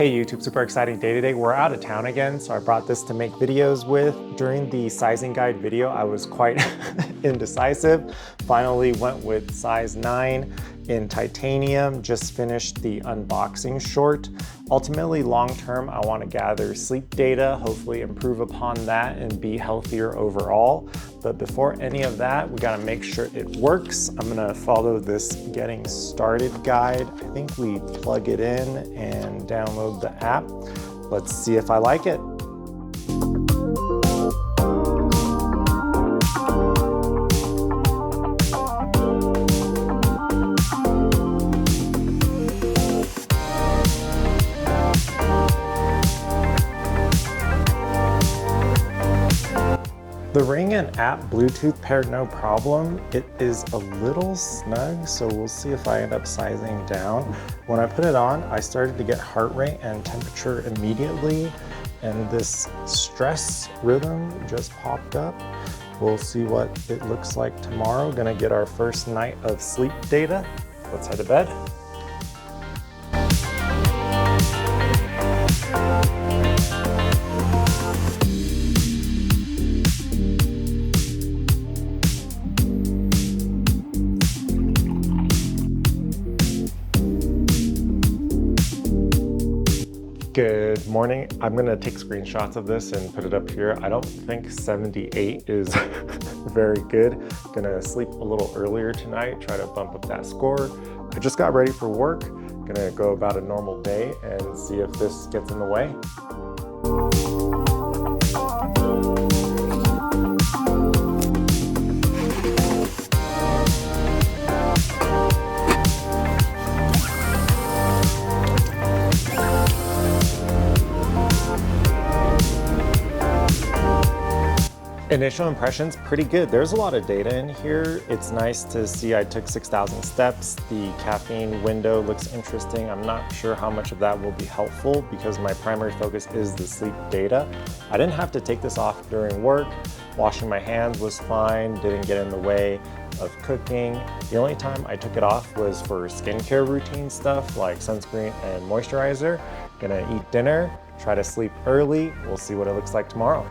Hey YouTube, super exciting day today. We're out of town again, so I brought this to make videos with. During the sizing guide video, I was quite indecisive. Finally went with size 9 in titanium, just finished the unboxing short. Ultimately, long term, I want to gather sleep data, hopefully improve upon that and be healthier overall. But before any of that, we got to make sure it works. I'm going to follow this getting started guide. I think we plug it in and download the app. Let's see if I like it. The ring and app Bluetooth paired no problem. It is a little snug, so we'll see if I end up sizing down. When I put it on, I started to get heart rate and temperature immediately, and this stress rhythm just popped up. We'll see what it looks like tomorrow. Gonna get our first night of sleep data. Let's head to bed. Good morning. I'm gonna take screenshots of this and put it up here. I don't think 78 is very good. Gonna sleep a little earlier tonight, try to bump up that score. I just got ready for work. Gonna go about a normal day and see if this gets in the way. Initial impressions, pretty good. There's a lot of data in here. It's nice to see I took 6,000 steps. The caffeine window looks interesting. I'm not sure how much of that will be helpful because my primary focus is the sleep data. I didn't have to take this off during work. Washing my hands was fine, didn't get in the way of cooking. The only time I took it off was for skincare routine stuff like sunscreen and moisturizer. Gonna eat dinner, try to sleep early. We'll see what it looks like tomorrow.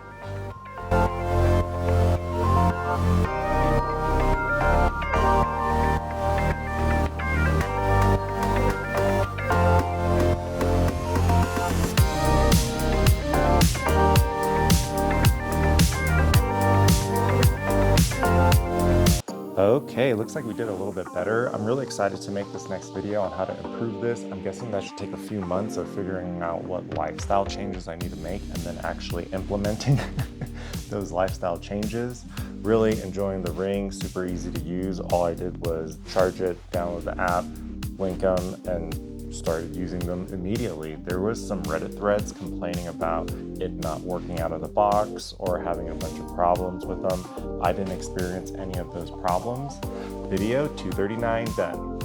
Okay, looks like we did a little bit better. I'm really excited to make this next video on how to improve this. I'm guessing that should take a few months of figuring out what lifestyle changes I need to make and then actually implementing those lifestyle changes. Really enjoying the ring, super easy to use. All I did was charge it, download the app, link them, and started using them immediately. There was some Reddit threads complaining about it not working out of the box or having a bunch of problems with them. I didn't experience any of those problems. Video 239 done.